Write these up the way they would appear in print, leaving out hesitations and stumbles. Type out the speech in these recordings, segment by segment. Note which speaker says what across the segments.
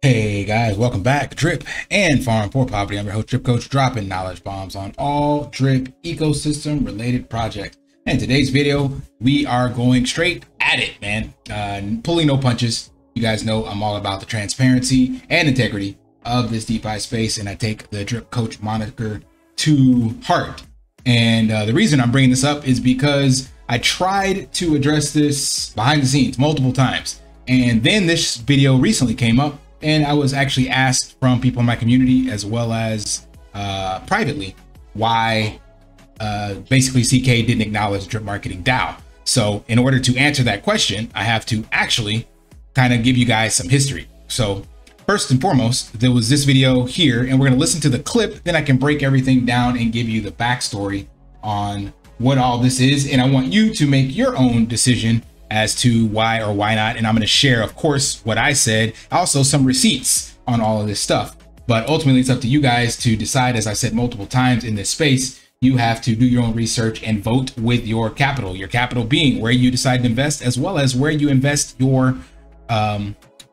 Speaker 1: Hey guys, welcome back. Drip and Farm for Property. I'm your host, Drip Coach, dropping knowledge bombs on all drip ecosystem related projects. And today's video, we are going straight at it, man. Pulling no punches. You guys know I'm all about the transparency and integrity of this DeFi space, and I take the Drip Coach moniker to heart. And the reason I'm bringing this up is because I tried to address this behind the scenes multiple times. And then this video recently came up, and I was actually asked from people in my community as well as privately why basically CK didn't acknowledge Drip Marketing DAO. So in order to answer that question, I have to actually kind of give you guys some history. So first and foremost, there was this video here, and we're going to listen to the clip. Then I can break everything down and give you the backstory on what all this is. And I want you to make your own decision as to why or why not. And I'm going to share, of course, what I said, also some receipts on all of this stuff. But ultimately, it's up to you guys to decide. As I said multiple times in this space, you have to do your own research and vote with your capital being where you decide to invest, as well as where you invest your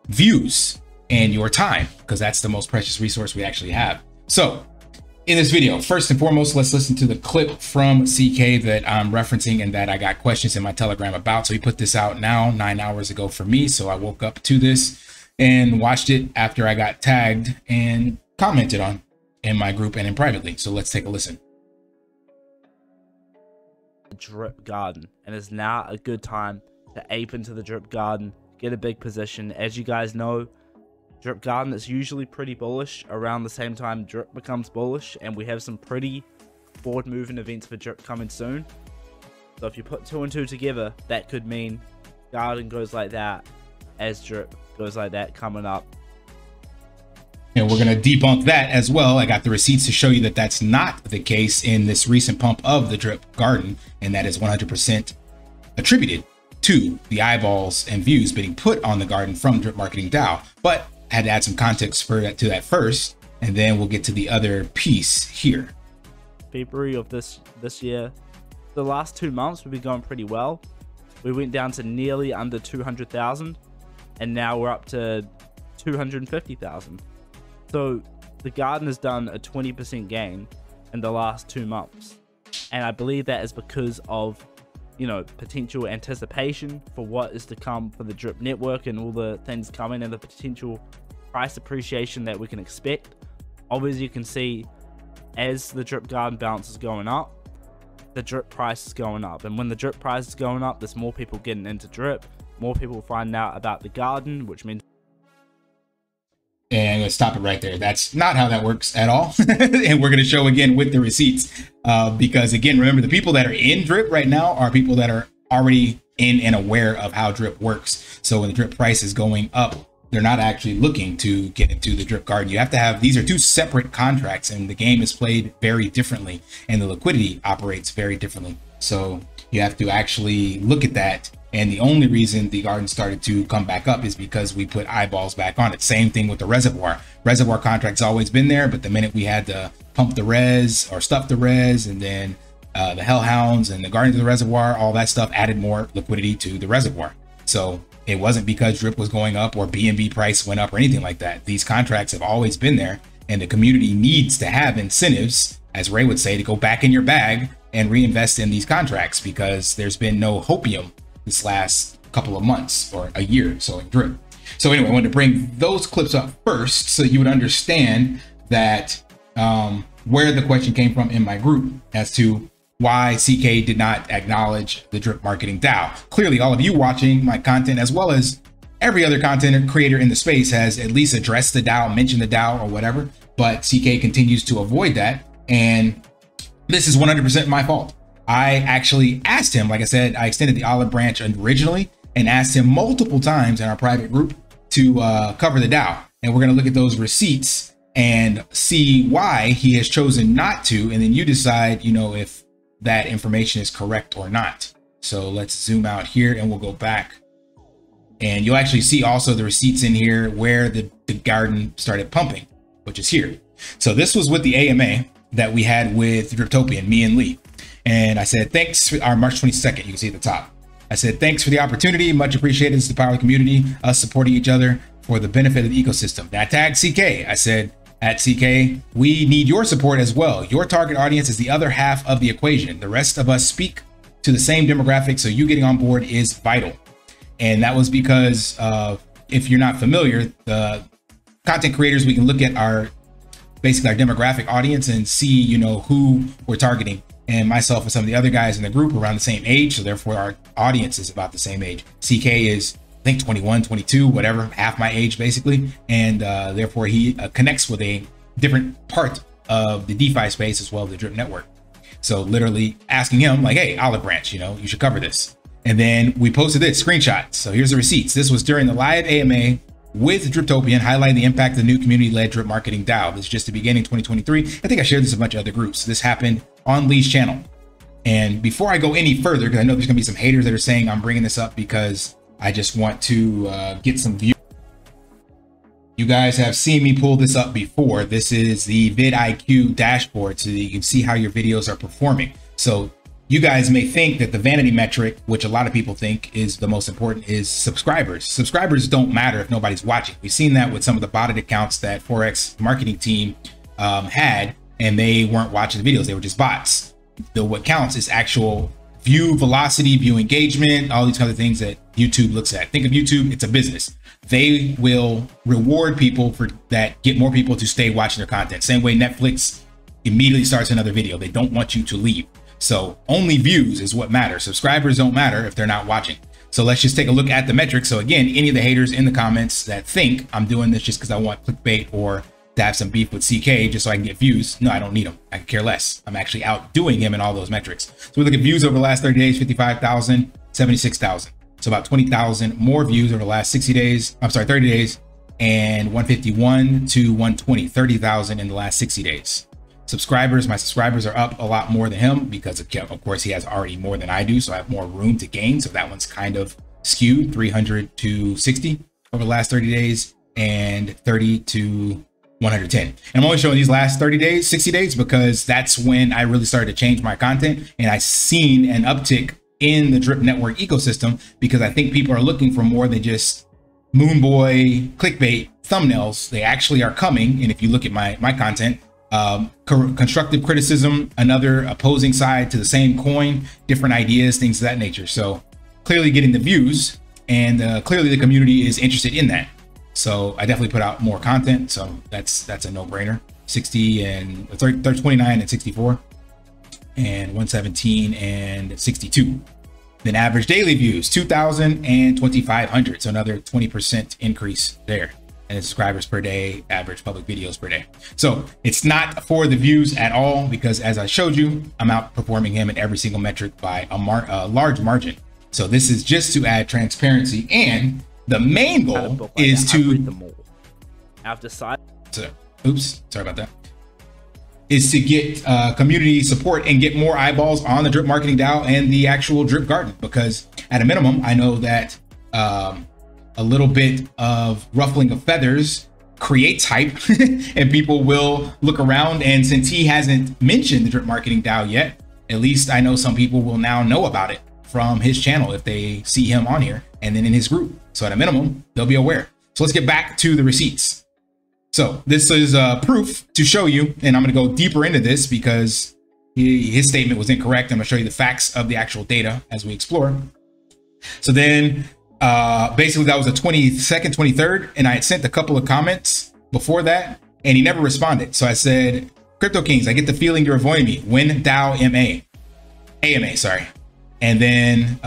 Speaker 1: views and your time, because that's the most precious resource we actually have. So in this video, first and foremost, let's listen to the clip from CK that I'm referencing and that I got questions in my Telegram about. So he put this out now 9 hours ago for me. So I woke up to this and watched it after I got tagged and commented on in my group and in privately. So let's take a listen.
Speaker 2: Drip garden, and it's now a good time to ape into the drip garden, get a big position. As you guys know, drip garden is usually pretty bullish around the same time drip becomes bullish, and we have some pretty forward moving events for drip coming soon. So if you put 2 and 2 together, that could mean garden goes like that as drip goes like that coming up.
Speaker 1: And we're going to debunk that as well. I got the receipts to show you that that's not the case in this recent pump of the drip garden, and that is 100% attributed to the eyeballs and views being put on the garden from Drip Marketing DAO. But I had to add some context for that to that first, and then we'll get to the other piece here.
Speaker 2: February of this year, the last 2 months we've been going pretty well. We went down to nearly under 200,000, and now we're up to 250,000. So the garden has done a 20% gain in the last 2 months, and I believe that is because of, you know, potential anticipation for what is to come for the drip network and all the things coming, and the potential price appreciation that we can expect. Obviously, you can see as the drip garden balance is going up, the drip price is going up, and when the drip price is going up, there's more people getting into drip, more people find out about the garden, which means.
Speaker 1: And let's stop it right there. That's not how that works at all. And we're going to show again with the receipts, because again, remember, the people that are in drip right now are people that are already in and aware of how drip works. So when the drip price is going up, they're not actually looking to get into the drip garden. You have to have, these are two separate contracts, and the game is played very differently, and the liquidity operates very differently. So you have to actually look at that. And the only reason the garden started to come back up is because we put eyeballs back on it. Same thing with the reservoir. Reservoir contract's always been there, but the minute we had to pump the res or stuff the res, and then the hellhounds and the garden to the reservoir, all that stuff added more liquidity to the reservoir. So it wasn't because drip was going up or BNB price went up or anything like that. These contracts have always been there, and the community needs to have incentives, as Ray would say, to go back in your bag and reinvest in these contracts, because there's been no hopium this last couple of months or a year so in drip. So anyway, I wanted to bring those clips up first so you would understand that where the question came from in my group as to why CK did not acknowledge the Drip Marketing DAO. Clearly, all of you watching my content, as well as every other content creator in the space, has at least addressed the DAO, mentioned the DAO or whatever, but CK continues to avoid that. And this is 100% my fault. I actually asked him, like I said, I extended the olive branch originally and asked him multiple times in our private group to cover the DAO. And we're going to look at those receipts and see why he has chosen not to. And then you decide, you know, if that information is correct or not. So let's zoom out here and we'll go back. And you'll actually see also the receipts in here where the garden started pumping, which is here. So this was with the AMA that we had with Driptopian, me and Lee. And I said, thanks for our March 22nd. You can see at the top. I said, thanks for the opportunity. Much appreciated. It's the power of the community, us supporting each other for the benefit of the ecosystem. I tagged CK. I said, at CK, we need your support as well. Your target audience is the other half of the equation. The rest of us speak to the same demographic, so you getting on board is vital. And that was because if you're not familiar, the content creators, we can look at our basically our demographic audience and see, you know, who we're targeting. And myself and some of the other guys in the group are around the same age, so therefore our audience is about the same age. CK is, I think, 21, 22, whatever, half my age basically, and therefore he connects with a different part of the DeFi space as well as the Drip network. So literally asking him like, hey, Olive Branch, you know, you should cover this. And then we posted this screenshot. So here's the receipts. This was during the live AMA with Driptopian, highlighting the impact of the new community-led drip marketing DAO. This is just the beginning, 2023. I think I shared this in a bunch of other groups. This happened on Lee's channel. And before I go any further, because I know there's gonna be some haters that are saying I'm bringing this up because I just want to get some views. You guys have seen me pull this up before. This is the vidIQ dashboard, so that you can see how your videos are performing. So you guys may think that the vanity metric, which a lot of people think is the most important, is subscribers. Subscribers don't matter if nobody's watching. We've seen that with some of the botted accounts that Forex marketing team had, and they weren't watching the videos. They were just bots. What counts is actual view velocity, view engagement, all these other things that YouTube looks at. Think of YouTube, it's a business. They will reward people for that, get more people to stay watching their content. Same way Netflix immediately starts another video. They don't want you to leave. So only views is what matters. Subscribers don't matter if they're not watching. So let's just take a look at the metrics. So again, any of the haters in the comments that think I'm doing this just because I want clickbait or to have some beef with CK just so I can get views, no, I don't need them. I can care less. I'm actually outdoing him in all those metrics. So we look at views over the last 30 days, 55,000, 76,000. So about 20,000 more views over the last 60 days. I'm sorry, 30 days, and 151 to 120, 30,000 in the last 60 days. Subscribers, my subscribers are up a lot more than him because of course he has already more than I do. So I have more room to gain. So that one's kind of skewed, 300 to 60 over the last 30 days and 30 to 110. And I'm only showing these last 30 days, 60 days, because that's when I really started to change my content. And I seen an uptick in the Drip network ecosystem because I think people are looking for more than just moon boy clickbait thumbnails. They actually are coming. And if you look at my content, constructive criticism, another opposing side to the same coin, different ideas, things of that nature. So clearly getting the views, and clearly the community is interested in that. So I definitely put out more content. So that's a no-brainer. 60 and 29 and 64 and 117 and 62. Then average daily views, 2,000 and 2,500. So another 20% increase there. And subscribers per day, average public videos per day. So it's not for the views at all, because as I showed you, I'm outperforming him in every single metric by a large margin. So this is just to add transparency, and the main goal is to
Speaker 2: I've decided.
Speaker 1: Oops, sorry about that. Is to get community support and get more eyeballs on the Drip Marketing DAO and the actual Drip Garden, because at a minimum, I know that a little bit of ruffling of feathers creates hype and people will look around. And since he hasn't mentioned the Drip Marketing DAO yet, at least I know some people will now know about it from his channel if they see him on here and then in his group. So at a minimum, they'll be aware. So let's get back to the receipts. So this is proof to show you, and I'm going to go deeper into this because his statement was incorrect. I'm going to show you the facts of the actual data as we explore. So then basically that was the 22nd, 23rd, and I had sent a couple of comments before that and he never responded. So I said, Crypto Kingz, I get the feeling you're avoiding me. When DAO AMA, sorry. And then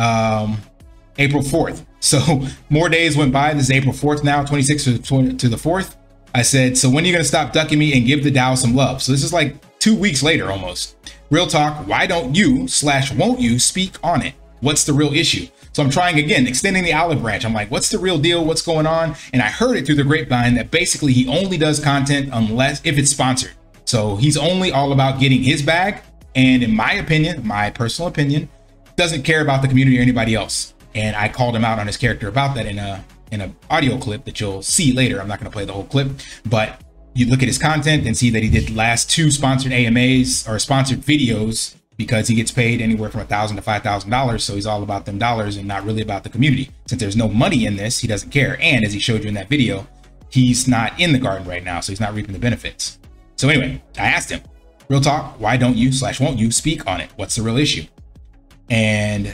Speaker 1: April 4th. So more days went by. This is April 4th now, 26th to the 4th. I said, so when are you going to stop ducking me and give the DAO some love? So this is like 2 weeks later almost. Real talk, why don't you / won't you speak on it? What's the real issue? So I'm trying again, extending the olive branch. I'm like, what's the real deal? What's going on? And I heard it through the grapevine that basically he only does content if it's sponsored. So he's only all about getting his bag. And in my opinion, my personal opinion, doesn't care about the community or anybody else. And I called him out on his character about that in an audio clip that you'll see later. I'm not going to play the whole clip, but you look at his content and see that he did last 2 sponsored AMAs or sponsored videos because he gets paid anywhere from $1,000 to $5,000. So he's all about them dollars and not really about the community. Since there's no money in this, he doesn't care. And as he showed you in that video, he's not in the garden right now, so he's not reaping the benefits. So anyway, I asked him, real talk, why don't you / won't you speak on it? What's the real issue? And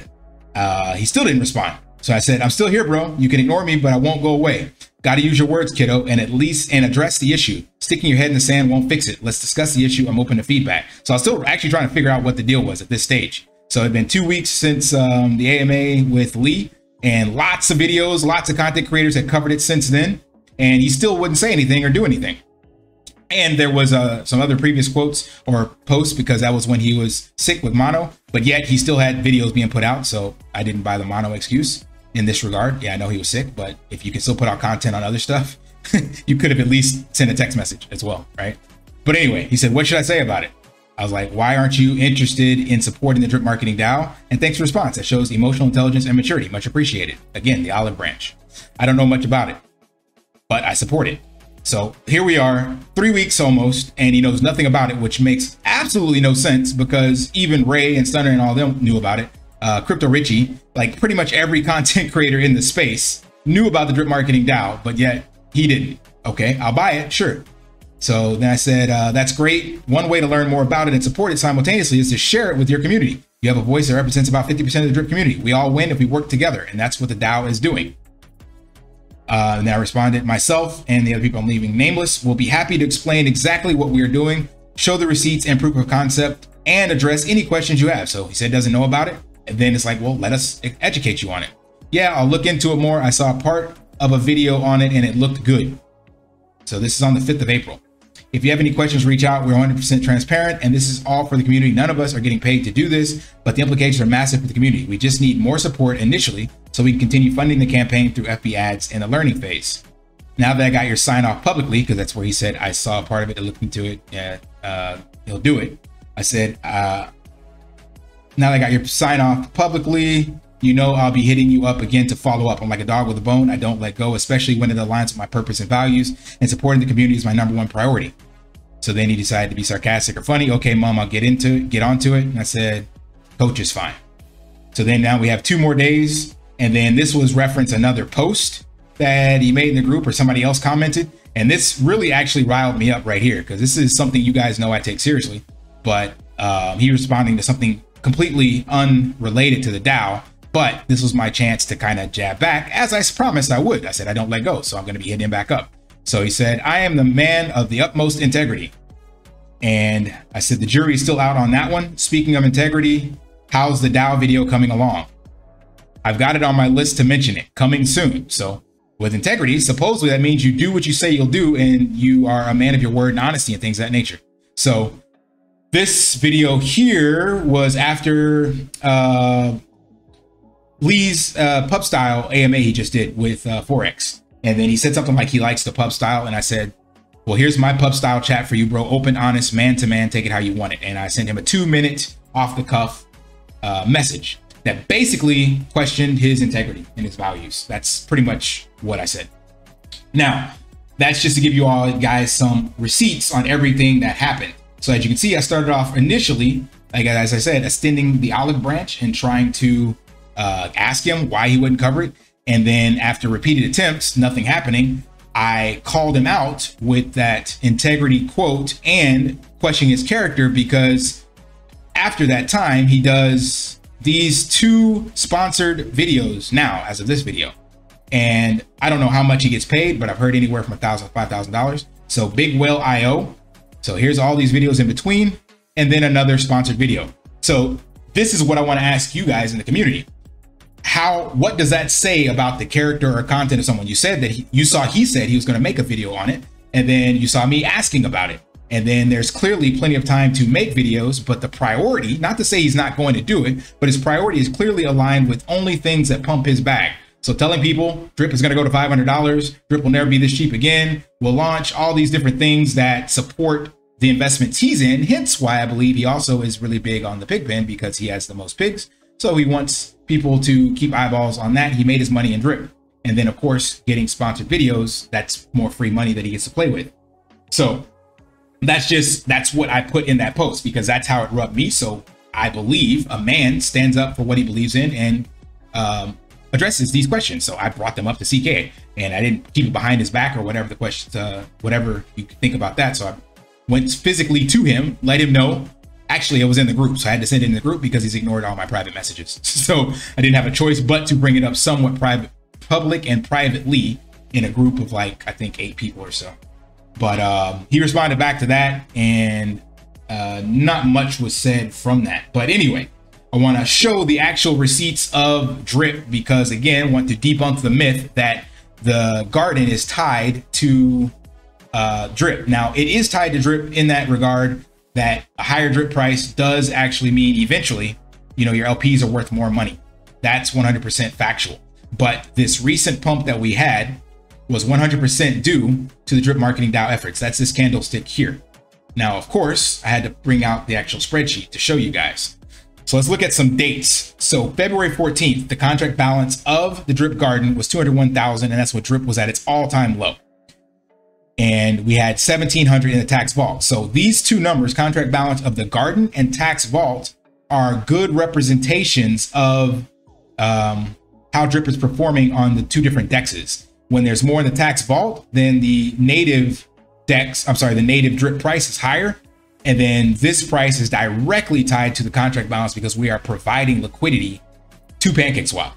Speaker 1: he still didn't respond. So I said, I'm still here, bro. You can ignore me, but I won't go away. Got to use your words, kiddo, and at least address the issue. Sticking your head in the sand won't fix it. Let's discuss the issue. I'm open to feedback. So I was still actually trying to figure out what the deal was at this stage. So it'd been 2 weeks since the AMA with Lee, and lots of videos, lots of content creators had covered it since then, and he still wouldn't say anything or do anything. And there was some other previous quotes or posts, because that was when he was sick with mono, but yet he still had videos being put out. So I didn't buy the mono excuse in this regard. Yeah, I know he was sick, but if you can still put out content on other stuff, you could have at least sent a text message as well, right? But anyway, he said, what should I say about it? I was like, why aren't you interested in supporting the Drip Marketing DAO? And thanks for response. That shows emotional intelligence and maturity. Much appreciated. Again, the olive branch. I don't know much about it, but I support it. So here we are, 3 weeks almost, and he knows nothing about it, which makes absolutely no sense, because even Ray and Stunner and all them knew about it. Crypto Richie, like pretty much every content creator in the space knew about the Drip Marketing DAO, but yet he didn't. Okay, I'll buy it, sure. So then I said, that's great. One way to learn more about it and support it simultaneously is to share it with your community. You have a voice that represents about 50% of the Drip community. We all win if we work together, and that's what the DAO is doing. And then I responded, myself and the other people I'm leaving nameless will be happy to explain exactly what we are doing, show the receipts and proof of concept, and address any questions you have. So he said doesn't know about it. And then it's like, well, let us educate you on it. Yeah, I'll look into it more. I saw part of a video on it and it looked good. So this is on the 5th of April. If you have any questions, reach out. We're 100% transparent, and this is all for the community. None of us are getting paid to do this, but the implications are massive for the community. We just need more support initially so we can continue funding the campaign through FB ads in the learning phase. Now that I got your sign off publicly, because that's where he said, I saw part of it, I looked into it, yeah, he'll do it. I said, now that I got your sign off publicly, you know I'll be hitting you up again to follow up. I'm like a dog with a bone. I don't let go, especially when it aligns with my purpose and values, and supporting the community is my #1 priority. So then he decided to be sarcastic or funny. Okay, mom, I'll get onto it. And I said, coach is fine. So then now we have 2 more days. And then this was reference another post that he made in the group or somebody else commented. And this really actually riled me up right here, because this is something you guys know I take seriously. But he responding to something completely unrelated to the DAO. But this was my chance to kind of jab back, as I promised I would. I said, I don't let go, so I'm going to be hitting him back up. So he said, I am the man of the utmost integrity. And I said, the jury is still out on that one. Speaking of integrity, how's the DAO video coming along? I've got it on my list to mention it, coming soon. So with integrity, supposedly that means you do what you say you'll do, and you are a man of your word and honesty and things of that nature. So this video here was after Lee's pub style AMA he just did with Forex. And then he said something like he likes the pub style. And I said, well, here's my pub style chat for you, bro. Open, honest, man to man, take it how you want it. And I sent him a 2-minute off the cuff message that basically questioned his integrity and his values. That's pretty much what I said. Now, that's just to give you all guys some receipts on everything that happened. So as you can see, I started off initially, like as I said, extending the olive branch and trying to ask him why he wouldn't cover it. And then after repeated attempts, nothing happening, I called him out with that integrity quote and questioning his character, because after that time, he does these 2 sponsored videos now as of this video. And I don't know how much he gets paid, but I've heard anywhere from $1,000 to $5,000. So Big Whale IO. So here's all these videos in between, and then another sponsored video. So this is what I want to ask you guys in the community. What does that say about the character or content of someone? You said that he said he was going to make a video on it, and then you saw me asking about it. And then there's clearly plenty of time to make videos, but the priority, not to say he's not going to do it, but his priority is clearly aligned with only things that pump his bag. So telling people Drip is going to go to $500, Drip will never be this cheap again, we'll launch all these different things that support the investments he's in. Hence why I believe he also is really big on the pig pen, because he has the most pigs. So he wants people to keep eyeballs on that. He made his money in Drip. And then of course, getting sponsored videos, that's more free money that he gets to play with. So that's what I put in that post, because that's how it rubbed me. So I believe a man stands up for what he believes in, and addresses these questions. So I brought them up to CK, and I didn't keep it behind his back or whatever the questions, whatever you think about that. So I went physically to him, let him know. Actually, it was in the group, so I had to send it in the group because he's ignored all my private messages. So I didn't have a choice but to bring it up somewhat public and privately in a group of like, I think 8 people or so. But he responded back to that, and not much was said from that. But anyway, I want to show the actual receipts of drip because, again, I want to debunk the myth that the garden is tied to drip. Now, it is tied to drip in that regard that a higher drip price does actually mean eventually, you know, your LPs are worth more money. That's 100% factual. But this recent pump that we had was 100% due to the drip marketing DAO efforts. That's this candlestick here. Now, of course, I had to bring out the actual spreadsheet to show you guys. So let's look at some dates. So February 14th, the contract balance of the drip garden was 201,000, and that's what drip was at its all-time low. And we had 1,700 in the tax vault. So these two numbers, contract balance of the garden and tax vault, are good representations of how drip is performing on the two different dexes. When there's more in the tax vault, then the native the native drip price is higher. And then this price is directly tied to the contract balance because we are providing liquidity to PancakeSwap.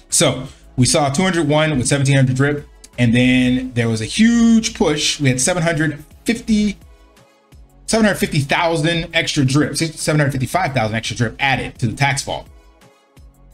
Speaker 1: So we saw 201 with 1,700 drip. And then there was a huge push. We had 750,000 extra drip, 755,000 extra drip added to the tax vault.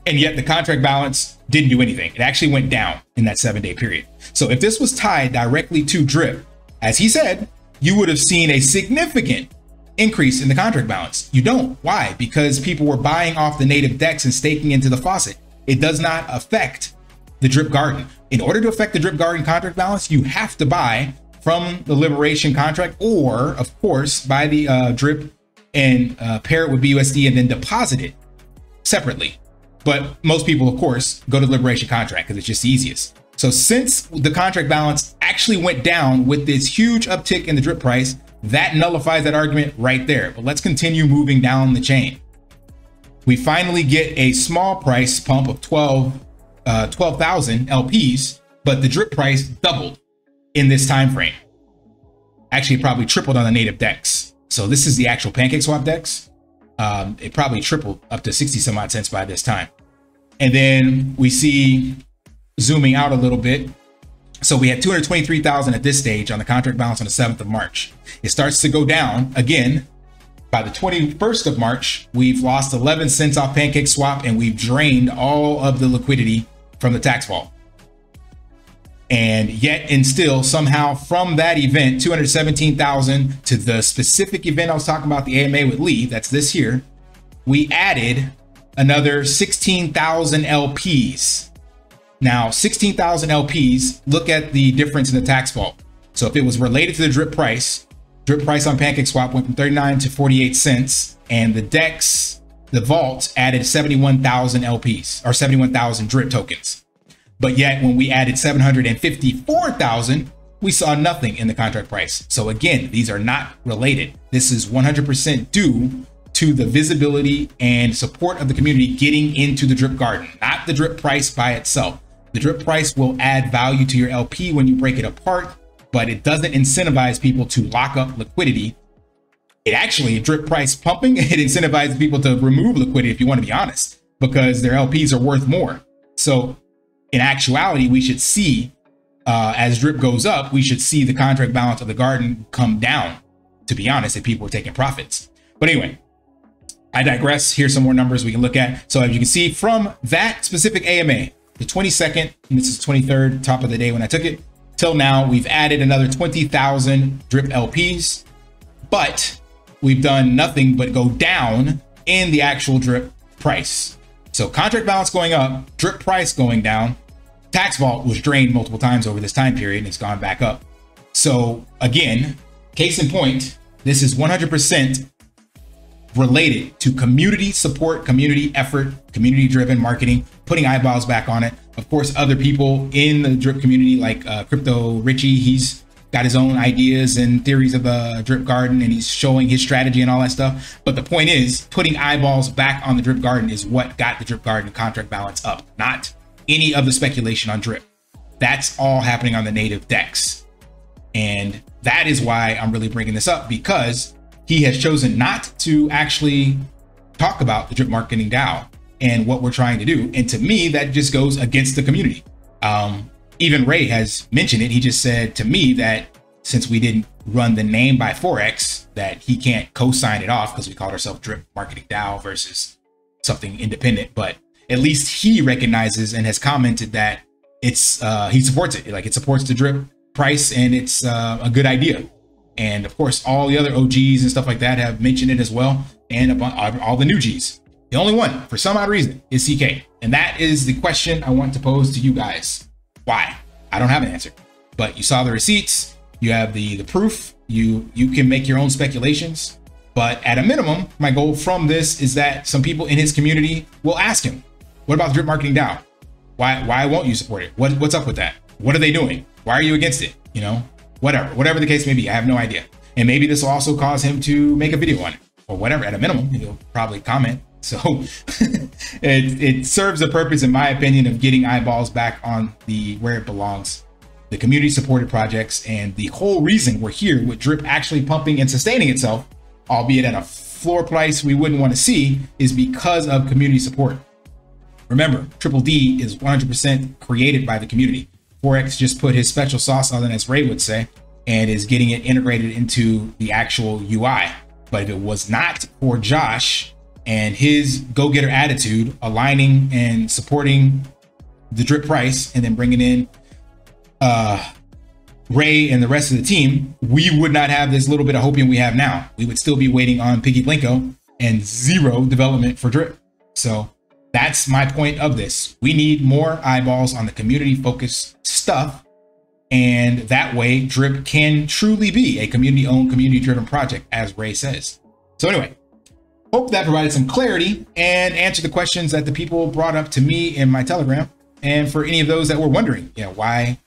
Speaker 1: And yet the contract balance didn't do anything. It actually went down in that 7-day period. So if this was tied directly to drip, as he said, you would have seen a significant increase in the contract balance. You don't. Why? Because people were buying off the native DEX and staking into the Faucet. It does not affect the drip garden. In order to affect the drip garden contract balance, you have to buy from the Liberation contract, or of course buy the drip and pair it with BUSD and then deposit it separately. But most people, of course, go to the Liberation contract because it's just the easiest. So since the contract balance actually went down with this huge uptick in the drip price, that nullifies that argument right there. But let's continue moving down the chain. We finally get a small price pump of 12,000 LPs, but the drip price doubled in this time frame. Actually, it probably tripled on the native DEX. So this is the actual PancakeSwap DEX. It probably tripled up to 60 some odd cents by this time. And then we see, zooming out a little bit, so we had 223,000 at this stage on the contract balance on the 7th of March. It starts to go down again. By the 21st of March, we've lost 11 cents off PancakeSwap, and we've drained all of the liquidity from the tax vault. And yet and still, somehow from that event, 217,000 to the specific event I was talking about, the AMA with Lee, that's this here, we added another 16,000 LPs. Now, 16,000 LPs, look at the difference in the tax vault. So if it was related to the drip price on PancakeSwap went from 39 to 48 cents, and the DEX, the vault, added 71,000 LPs, or 71,000 drip tokens. But yet when we added 754,000, we saw nothing in the contract price. So again, these are not related. This is 100% due to the visibility and support of the community getting into the drip garden, not the drip price by itself. The drip price will add value to your LP when you break it apart, but it doesn't incentivize people to lock up liquidity. It actually, drip price pumping, it incentivizes people to remove liquidity, if you want to be honest, because their LPs are worth more. So in actuality, we should see, as drip goes up, we should see the contract balance of the garden come down, to be honest, if people are taking profits. But anyway, I digress. Here's some more numbers we can look at. So as you can see from that specific AMA, the 22nd, and this is 23rd, top of the day when I took it, till now, we've added another 20,000 drip LPs, but we've done nothing but go down in the actual drip price. So contract balance going up, drip price going down, tax vault was drained multiple times over this time period and it's gone back up. So again, case in point, this is 100% related to community support, community effort, community driven marketing, putting eyeballs back on it. Of course, other people in the drip community like Crypto Richie, he's got his own ideas and theories of the drip garden and he's showing his strategy and all that stuff. But the point is, putting eyeballs back on the drip garden is what got the drip garden contract balance up, not any of the speculation on drip. That's all happening on the native DEX. And that is why I'm really bringing this up, because he has chosen not to actually talk about the drip marketing DAO and what we're trying to do. And to me, that just goes against the community. Even Ray has mentioned it. He just said to me that since we didn't run the name by Forex, that he can't co-sign it off because we called ourselves drip marketing DAO versus something independent. But at least he recognizes and has commented that it's he supports it. Like, it supports the drip price and it's a good idea. And of course, all the other OGs and stuff like that have mentioned it as well. And all the new Gs. The only one, for some odd reason, is CK. And that is the question I want to pose to you guys. Why? I don't have an answer. But you saw the receipts. You have the proof. You can make your own speculations. But at a minimum, my goal from this is that some people in his community will ask him, what about the drip marketing DAO? Why won't you support it? What's up with that? What are they doing? Why are you against it? You know, whatever the case may be. I have no idea. And maybe this will also cause him to make a video on it or whatever. At a minimum, he'll probably comment. So it serves a purpose, in my opinion, of getting eyeballs back on where it belongs, the community supported projects. And the whole reason we're here with drip actually pumping and sustaining itself, albeit at a floor price we wouldn't want to see, is because of community support. Remember, Triple D is 100% created by the community. Forex just put his special sauce on it, as Ray would say, and is getting it integrated into the actual UI. But if it was not for Josh and his go-getter attitude, aligning and supporting the drip price, and then bringing in Ray and the rest of the team, we would not have this little bit of hopium we have now. We would still be waiting on Piggy Blinko and zero development for drip. So that's my point of this. We need more eyeballs on the community-focused stuff, and that way drip can truly be a community-owned, community-driven project, as Ray says. So anyway, hope that provided some clarity and answered the questions that the people brought up to me in my Telegram. And for any of those that were wondering, why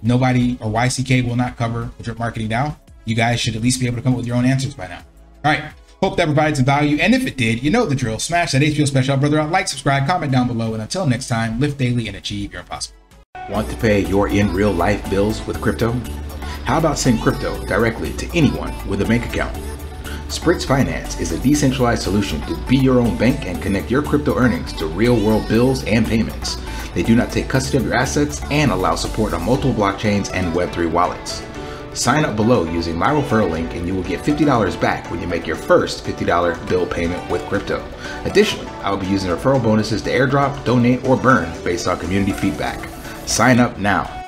Speaker 1: nobody or why CK will not cover the drip marketing DAO, you guys should at least be able to come up with your own answers by now. All right. Hope that provided some value. And if it did, you know the drill. Smash that HBO special brother out, like, subscribe, comment down below. And until next time, lift daily and achieve your impossible.
Speaker 3: Want to pay your in real life bills with crypto? How about send crypto directly to anyone with a bank account? Spritz Finance is a decentralized solution to be your own bank and connect your crypto earnings to real world bills and payments. They do not take custody of your assets and allow support on multiple blockchains and Web3 wallets. Sign up below using my referral link and you will get $50 back when you make your first $50 bill payment with crypto. Additionally, I will be using referral bonuses to airdrop, donate, or burn based on community feedback. Sign up now.